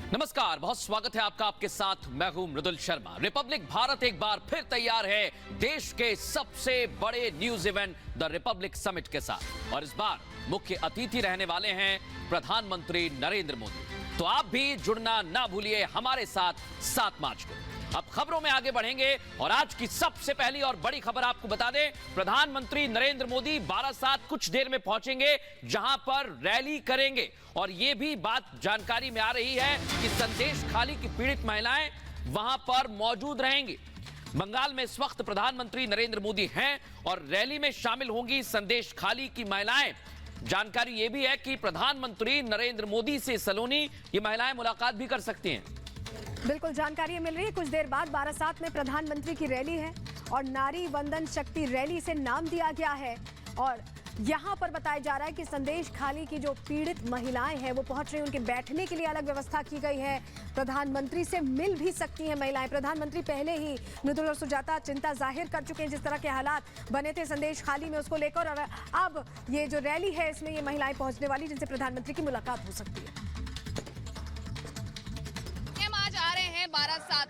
नमस्कार, बहुत स्वागत है आपका। आपके साथ मैं हूं मृदुल शर्मा। रिपब्लिक भारत एक बार फिर तैयार है देश के सबसे बड़े news event the Republic summit के साथ, और इस बार मुख्य अतिथि रहने वाले हैं प्रधानमंत्री नरेंद्र मोदी। तो आप भी जुड़ना ना भूलिए हमारे साथ 7 मार्च को। अब खबरों में आगे बढ़ेंगे और आज की सबसे पहली और बड़ी खबर आपको बता दें, प्रधानमंत्री नरेंद्र मोदी बारासात कुछ देर में पहुंचेंगे, जहां पर रैली करेंगे। और यह भी बात जानकारी में आ रही है कि संदेश खाली की पीड़ित महिलाएं वहां पर मौजूद रहेंगी। बंगाल में इस वक्त प्रधानमंत्री नरेंद्र मोदी हैं और रैली में शामिल होंगी संदेश खाली की महिलाएं। जानकारी यह भी है कि प्रधानमंत्री नरेंद्र मोदी से सलोनी ये महिलाएं मुलाकात भी कर सकती हैं। बिल्कुल जानकारी मिल रही है। कुछ देर बाद बारासात में प्रधानमंत्री की रैली है और नारी वंदन शक्ति रैली से नाम दिया गया है। और यहां पर बताया जा रहा है कि संदेश खाली की जो पीड़ित महिलाएं हैं वो पहुंच रही हैं, उनके बैठने के लिए अलग व्यवस्था की गई है। प्रधानमंत्री से मिल भी सकती हैं महिलाएं। प्रधानमंत्री पहले ही मृदुल और सुजाता चिंता जाहिर कर चुके हैं जिस तरह के हालात बने थे संदेश खाली में, उसको लेकर। और अब ये जो रैली है इसमें ये महिलाएं पहुंचने वाली जिनसे प्रधानमंत्री की मुलाकात हो सकती है। आ रहे हैं बारासात,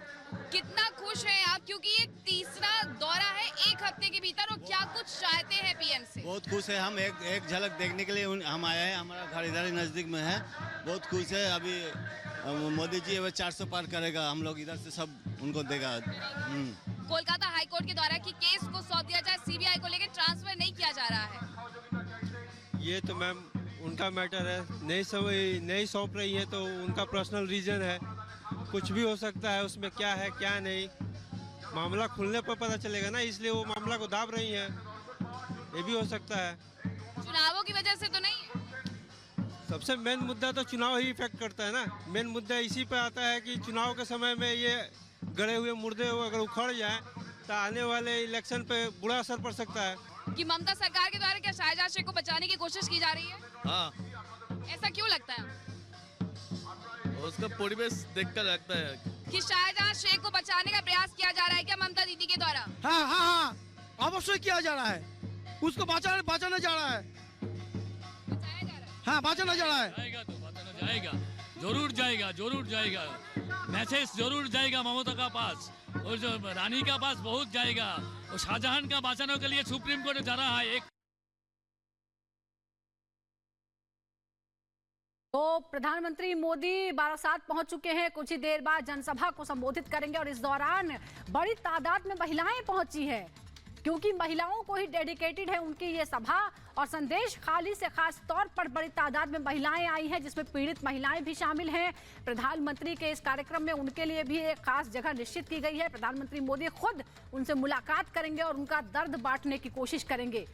कितना खुश हैं आप? क्योंकि ये तीसरा दौरा है एक हफ्ते के भीतर, और क्या कुछ चाहते हैं पीएम से? बहुत खुश है हम, एक झलक देखने के लिए हम आए हैं। हमारा घर इधर ही नजदीक में है, बहुत खुश है। अभी मोदी जी 400 पार करेगा, हम लोग इधर से सब उनको देगा। कोलकाता हाईकोर्ट के द्वारा कि केस को सौंप दिया जाए सीबीआई को, लेकर ट्रांसफर नहीं किया जा रहा है। ये तो मैम उनका मैटर है, नहीं सौंप रही है तो उनका पर्सनल रीजन है। कुछ भी हो सकता है उसमें, क्या है क्या नहीं मामला खुलने पर पता चलेगा ना, इसलिए वो मामला को दाब रही हैं। ये भी हो सकता है, चुनावों की वजह से तो नहीं है। सबसे मेन मुद्दा तो चुनाव ही इफेक्ट करता है ना। मेन मुद्दा इसी पे आता है कि चुनाव के समय में ये गड़े हुए मुर्दे अगर उखड़ जाए तो आने वाले इलेक्शन पे बुरा असर पड़ सकता है। कि ममता सरकार के द्वारा क्या शाहजहां शेख को बचाने की कोशिश की जा रही है? हाँ, ऐसा क्यों लगता है? उसका परिवेश देखकर लगता है कि शाहजहां शेख को बचाने का प्रयास किया जा रहा है क्या ममता दीदी के द्वारा? हाँ, अवश्य किया जा रहा है। उसको बचाना जा रहा है। बचाया जा रहा है। हाँ, बचाना जा रहा है। जाएगा तो बचाना जाएगा, जरूर जाएगा। मैसेज जरूर जाएगा ममता का पास, और जो रानी का पास बहुत जाएगा। और शाहजहां का बचाने के लिए सुप्रीम कोर्ट जा रहा है। तो प्रधानमंत्री मोदी बारासात पहुंच चुके हैं। कुछ ही देर बाद जनसभा को संबोधित करेंगे और इस दौरान बड़ी तादाद में महिलाएं पहुंची हैं, क्योंकि महिलाओं को ही डेडिकेटेड है उनकी ये सभा। और संदेश खाली से खास तौर पर बड़ी तादाद में महिलाएं आई हैं, जिसमें पीड़ित महिलाएं भी शामिल हैं। प्रधानमंत्री के इस कार्यक्रम में उनके लिए भी एक खास जगह निश्चित की गई है। प्रधानमंत्री मोदी खुद उनसे मुलाकात करेंगे और उनका दर्द बांटने की कोशिश करेंगे।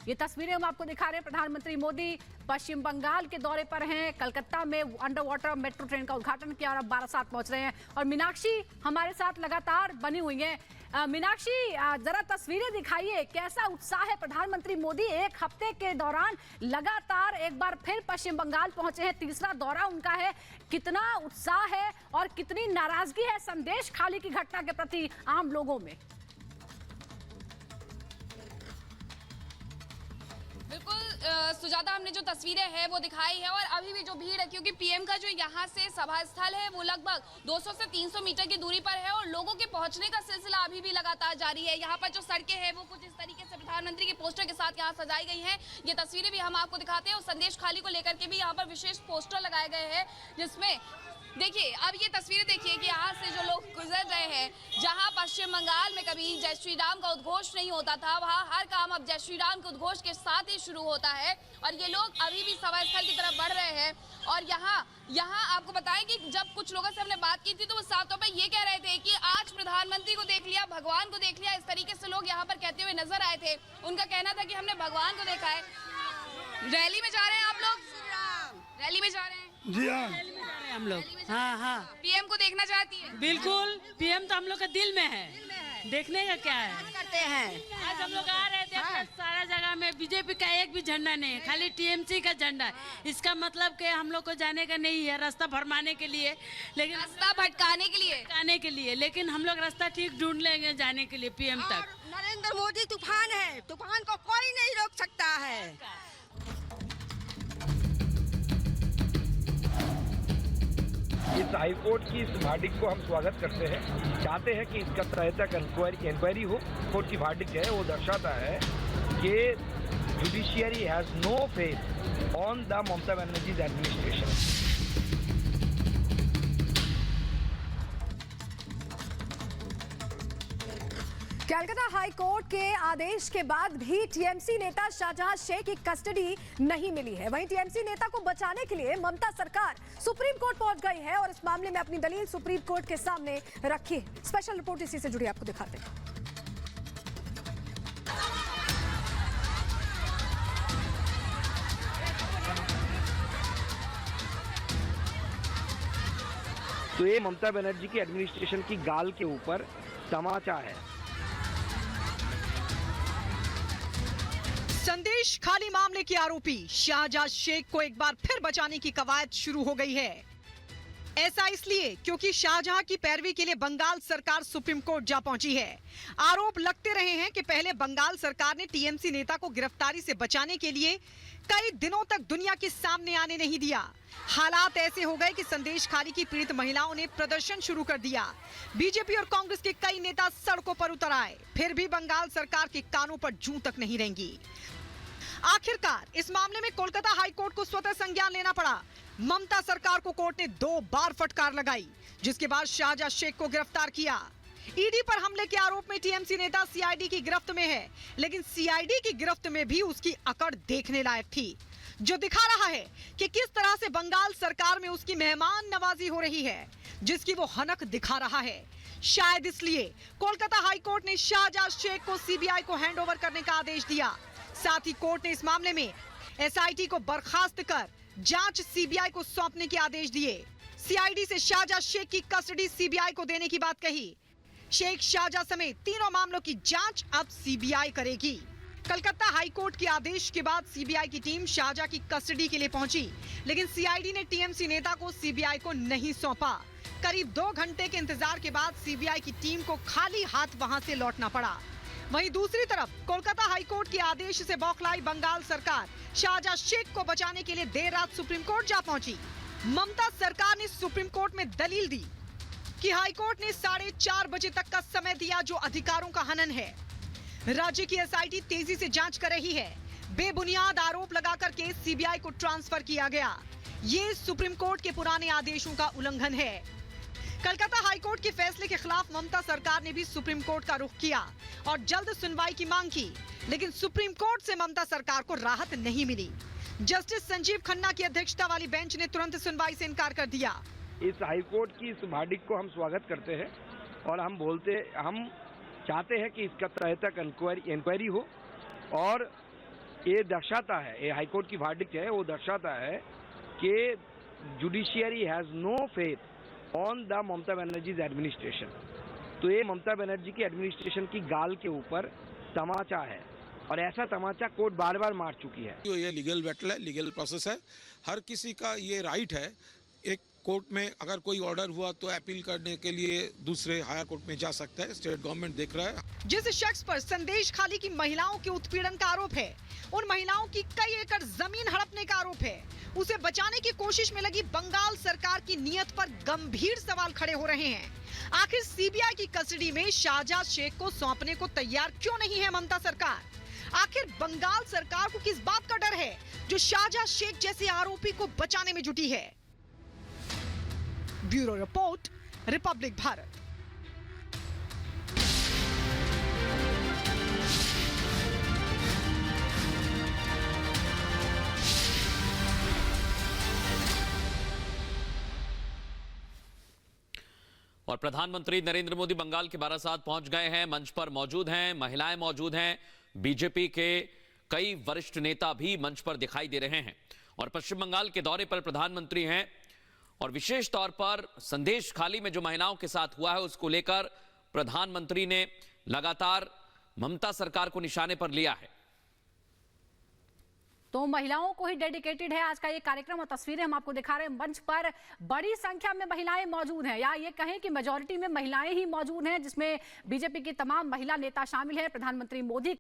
ये तस्वीरें हम आपको दिखा रहे हैं। प्रधानमंत्री मोदी पश्चिम बंगाल के दौरे पर हैं। कलकत्ता में अंडर वाटर मेट्रो ट्रेन का उद्घाटन किया और अब बारासात पहुंच रहे हैं। और मीनाक्षी हमारे साथ लगातार बनी हुई हैं। मीनाक्षी, जरा तस्वीरें दिखाइए, कैसा उत्साह है? प्रधानमंत्री मोदी एक हफ्ते के दौरान लगातार एक बार फिर पश्चिम बंगाल पहुंचे हैं, तीसरा दौरा उनका है। कितना उत्साह है और कितनी नाराजगी है संदेश खाली की घटना के प्रति आम लोगों में? बिल्कुल सुजाता, हमने जो तस्वीरें हैं वो दिखाई है। और अभी भी जो भीड़ है, क्योंकि पीएम का जो यहाँ से सभा स्थल है वो लगभग 200 से 300 मीटर की दूरी पर है, और लोगों के पहुंचने का सिलसिला अभी भी लगातार जारी है। यहाँ पर जो सड़कें हैं वो कुछ इस तरीके से प्रधानमंत्री के पोस्टर के साथ यहाँ सजाई गई हैं। ये तस्वीरें भी हम आपको दिखाते हैं। और संदेश खाली को लेकर के भी यहाँ पर विशेष पोस्टर लगाए गए हैं, जिसमें देखिए, अब ये तस्वीरें देखिए कि यहाँ से जो लोग गुजर रहे हैं, जहाँ पश्चिम बंगाल में कभी जय श्री राम का उद्घोष नहीं होता था, वहाँ हर काम अब जय श्री राम के उद्घोष के साथ ही शुरू होता है। और ये लोग अभी भी सभा स्थल की तरफ बढ़ रहे हैं। और यहाँ आपको बताएं कि जब कुछ लोगों से हमने बात की थी तो वो साफ तौर पर ये कह रहे थे कि आज प्रधानमंत्री को देख लिया, भगवान को देख लिया, इस तरीके से लोग यहाँ पर कहते हुए नजर आए थे। उनका कहना था कि हमने भगवान को देखा है। रैली में जा रहे हैं आप लोग? रैली में जा रहे हैं जी हाँ, हम लोग। हाँ, पीएम को देखना चाहती है? बिल्कुल, पीएम तो हम लोग का दिल में है। देखने का क्या है, करते हैं। आज हम लोग आ रहे थे। हाँ। सारा जगह में बीजेपी का एक भी झंडा नहीं है, खाली टीएमसी का झंडा है। इसका मतलब कि हम लोग को जाने का नहीं है, रास्ता भरमाने के लिए, लेकिन रास्ता भटकाने के लिए। लेकिन हम लोग रास्ता ठीक ढूंढ लेंगे जाने के लिए पीएम तक। नरेंद्र मोदी तूफान है, तूफान को कोई नहीं रोक सकता है। इस हाईकोर्ट की इस वर्डिक्ट को हम स्वागत करते हैं, चाहते हैं कि इसका तरह तक इंक्वायरी हो। कोर्ट की वर्डिक्ट है वो दर्शाता है कि judiciary has no faith on the Mamata Banerjee's administration. Calcutta high court के आदेश के बाद भी टीएमसी नेता शाहजहां शेख की कस्टडी नहीं मिली है। वहीं टीएमसी नेता को बचाने के लिए ममता सरकार सुप्रीम कोर्ट पहुंच गई है और इस मामले में अपनी दलील सुप्रीम कोर्ट के सामने रखी है। स्पेशल रिपोर्ट इसी से जुड़ी आपको दिखाते हैं। तो ये ममता बनर्जी की एडमिनिस्ट्रेशन की गाल के ऊपर तमाचा है। संदेश खाली मामले के आरोपी शाहजहां शेख को एक बार फिर बचाने की कवायद शुरू हो गई है। ऐसा इसलिए क्योंकि शाहजहां की पैरवी के लिए बंगाल सरकार सुप्रीम कोर्ट जा पहुंची है। आरोप लगते रहे हैं कि पहले बंगाल सरकार ने टीएमसी नेता को गिरफ्तारी से बचाने के लिए कई दिनों तक दुनिया के सामने आने नहीं दिया। हालात ऐसे हो गए कि संदेश खाली की पीड़ित महिलाओं ने प्रदर्शन शुरू कर दिया। बीजेपी और कांग्रेस के कई नेता सड़कों पर उतर आए, फिर भी बंगाल सरकार के कानों पर जूं तक नहीं रेंगी। आखिरकार इस मामले में कोलकाता हाई कोर्ट को स्वतः संज्ञान लेना पड़ा। ममता सरकार को कोर्ट ने 2 बार फटकार लगाई, जिसके बाद शाहजहां शेख को गिरफ्तार किया। ईडी पर हमले के आरोप में टीएमसी नेता सीआईडी की गिरफ्त में है, लेकिन सीआईडी की गिरफ्त में भी उसकी अकड़ देखने लायक थी, जो दिखा रहा है कि किस तरह से बंगाल सरकार में उसकी मेहमान नवाजी हो रही है, जिसकी वो हनक दिखा रहा है। शायद इसलिए कोलकाता हाई कोर्ट ने शाहजहां शेख को सीबीआई को हैंडओवर करने का आदेश दिया। साथ ही कोर्ट ने इस मामले में एसआईटी को बर्खास्त कर जांच सीबीआई को सौंपने के आदेश दिए। सीआईडी से शाहजहां शेख की कस्टडी सीबीआई को देने की बात कही। शेख, शाहजहां समेत तीनों मामलों की जांच अब सीबीआई करेगी। कलकत्ता हाई कोर्ट के आदेश के बाद सीबीआई की टीम शाहजहां की कस्टडी के लिए पहुंची, लेकिन सीआईडी ने टीएमसी नेता को सीबीआई को नहीं सौंपा। करीब 2 घंटे के इंतजार के बाद सीबीआई की टीम को खाली हाथ वहां से लौटना पड़ा। वहीं दूसरी तरफ कोलकाता हाई कोर्ट के आदेश से बौखलाई बंगाल सरकार शाहजहां शेख को बचाने के लिए देर रात सुप्रीम कोर्ट जा पहुंची। ममता सरकार ने सुप्रीम कोर्ट में दलील दी कि हाई कोर्ट ने 4:30 बजे तक का समय दिया, जो अधिकारों का हनन है। राज्य की एसआईटी तेजी से जांच कर रही है। बेबुनियाद आरोप लगाकर केस सीबीआई को ट्रांसफर किया गया। ये सुप्रीम कोर्ट के पुराने आदेशों का उल्लंघन है। कलकत्ता हाई कोर्ट के फैसले के खिलाफ ममता सरकार ने भी सुप्रीम कोर्ट का रुख किया और जल्द सुनवाई की मांग की, लेकिन सुप्रीम कोर्ट से ममता सरकार को राहत नहीं मिली। जस्टिस संजीव खन्ना की अध्यक्षता वाली बेंच ने तुरंत सुनवाई से इनकार कर दिया। इस हाई कोर्ट की इस वर्डिक्ट को हम स्वागत करते हैं और हम चाहते हैं कि इसका तरह तक इंक्वायरी हो। और ये दर्शाता है, ये हाई कोर्ट की वर्डिक्ट है, वो दर्शाता है कि judiciary has no faith on the Mamata Banerjee's administration. तो ये ममता बनर्जी की एडमिनिस्ट्रेशन की गाल के ऊपर तमाचा है, और ऐसा तमाचा कोर्ट बार बार मार चुकी है। ये लीगल बैटल है, लीगल प्रोसेस है। हर किसी का ये राइट है। एक कोर्ट में अगर कोई ऑर्डर हुआ तो अपील करने के लिए दूसरे हायर कोर्ट में जा सकता है। स्टेट गवर्नमेंट देख रहा है। जिस शख्स पर संदेश खाली की महिलाओं के उत्पीड़न का आरोप है, उन महिलाओं की कई एकड़ जमीन हड़पने का आरोप है, उसे बचाने की कोशिश में लगी बंगाल सरकार की नीयत पर गंभीर सवाल खड़े हो रहे हैं। आखिर सीबीआई की कस्टडी में शाहजहां शेख को सौंपने को तैयार क्यों नहीं है ममता सरकार? आखिर बंगाल सरकार को किस बात का डर है जो शाहजहां शेख जैसे आरोपी को बचाने में जुटी है? Bureau report, Republic Bharat. और प्रधानमंत्री नरेंद्र मोदी बंगाल के बारासात पहुंच गए हैं। मंच पर मौजूद हैं, महिलाएं मौजूद हैं, बीजेपी के कई वरिष्ठ नेता भी मंच पर दिखाई दे रहे हैं। और पश्चिम बंगाल के दौरे पर प्रधानमंत्री हैं और विशेष तौर पर संदेश खाली में जो महिलाओं के साथ हुआ है उसको लेकर प्रधानमंत्री ने लगातार ममता सरकार को निशाने पर लिया है। तो महिलाओं को ही डेडिकेटेड है आज का ये कार्यक्रम और तस्वीरें हम आपको दिखा रहे हैं। मंच पर बड़ी संख्या में महिलाएं मौजूद हैं, या ये कहें कि मेजॉरिटी में महिलाएं ही मौजूद हैं, जिसमें बीजेपी की तमाम महिला नेता शामिल हैं। प्रधानमंत्री मोदी